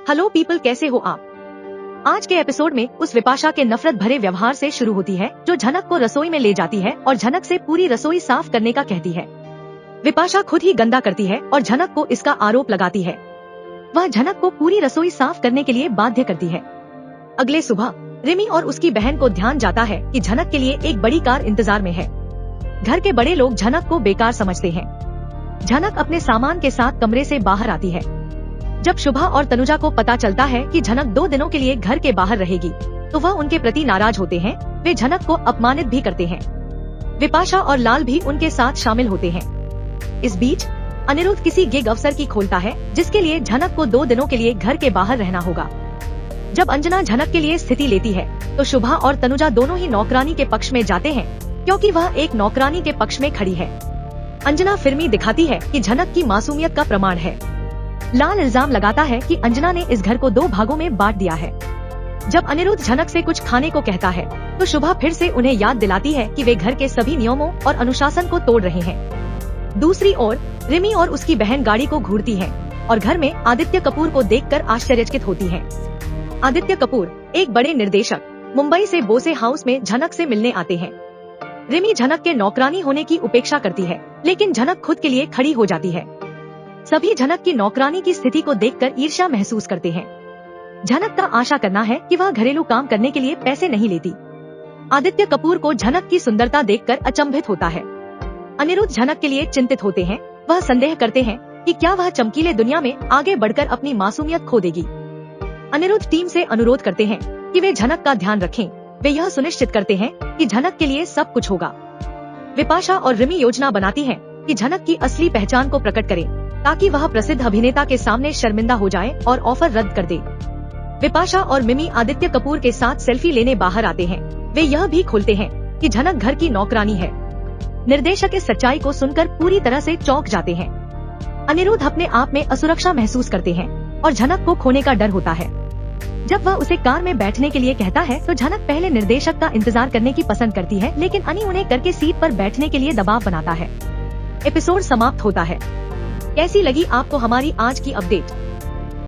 Hello people, कैसे हो आप। आज के एपिसोड में उस विपाशा के नफरत भरे व्यवहार से शुरू होती है जो झनक को रसोई में ले जाती है और झनक से पूरी रसोई साफ करने का कहती है। विपाशा खुद ही गंदा करती है और झनक को इसका आरोप लगाती है। वह झनक को पूरी रसोई साफ करने के लिए बाध्य करती है। अगले सुबह रिमी और उसकी बहन को ध्यान जाता है कि झनक के लिए एक बड़ी कार इंतजार में है। घर के बड़े लोग झनक को बेकार समझते हैं। झनक अपने सामान के साथ कमरे से बाहर आती है। जब शुभा और तनुजा को पता चलता है कि झनक 2 दिनों के लिए घर के बाहर रहेगी तो वह उनके प्रति नाराज होते हैं। वे झनक को अपमानित भी करते हैं। विपाशा और लाल भी उनके साथ शामिल होते हैं। इस बीच अनिरुद्ध किसी गिग अवसर की खोलता है जिसके लिए झनक को 2 दिनों के लिए घर के बाहर रहना होगा। जब अंजना झनक के लिए स्थिति लेती है तो शुभा और तनुजा दोनों ही नौकरानी के पक्ष में जाते हैं क्योंकि वह एक नौकरानी के पक्ष में खड़ी है। अंजना फिल्मी दिखाती है कि झनक की मासूमियत का प्रमाण है। लाल इल्जाम लगाता है कि अंजना ने इस घर को 2 भागों में बांट दिया है। जब अनिरुद्ध झनक से कुछ खाने को कहता है तो शुभा फिर से उन्हें याद दिलाती है कि वे घर के सभी नियमों और अनुशासन को तोड़ रहे हैं। दूसरी ओर रिमी और उसकी बहन गाड़ी को घूरती हैं और घर में आदित्य कपूर को देखकर आश्चर्यचकित होती हैं। आदित्य कपूर एक बड़े निर्देशक मुंबई से बोसे हाउस में झनक से मिलने आते हैं। रिमी झनक के नौकरानी होने की उपेक्षा करती है लेकिन झनक खुद के लिए खड़ी हो जाती है। सभी झनक की नौकरानी की स्थिति को देखकर ईर्ष्या महसूस करते हैं। झनक का आशा करना है कि वह घरेलू काम करने के लिए पैसे नहीं लेती। आदित्य कपूर को झनक की सुंदरता देखकर अचंभित होता है। अनिरुद्ध झनक के लिए चिंतित होते हैं। वह संदेह करते हैं कि क्या वह चमकीले दुनिया में आगे बढ़कर अपनी मासूमियत खो देगी। अनिरुद्ध टीम से अनुरोध करते हैं कि वे झनक का ध्यान रखें। वे यह सुनिश्चित करते हैं कि झनक के लिए सब कुछ होगा। विपाशा और रिमी योजना बनाती हैं कि झनक की असली पहचान को प्रकट करें ताकि वह प्रसिद्ध अभिनेता के सामने शर्मिंदा हो जाए और ऑफर रद्द कर दे। विपाशा और मिमी आदित्य कपूर के साथ सेल्फी लेने बाहर आते हैं। वे यह भी खोलते हैं कि झनक घर की नौकरानी है। निर्देशक इस सच्चाई को सुनकर पूरी तरह से चौंक जाते हैं। अनिरुद्ध अपने आप में असुरक्षा महसूस करते हैं और झनक को खोने का डर होता है। जब वह उसे कार में बैठने के लिए कहता है तो झनक पहले निर्देशक का इंतजार करने की पसंद करती है लेकिन अनी उन्हें करके सीट पर बैठने के लिए दबाव बनाता है। एपिसोड समाप्त होता है। कैसी लगी आपको हमारी आज की अपडेट?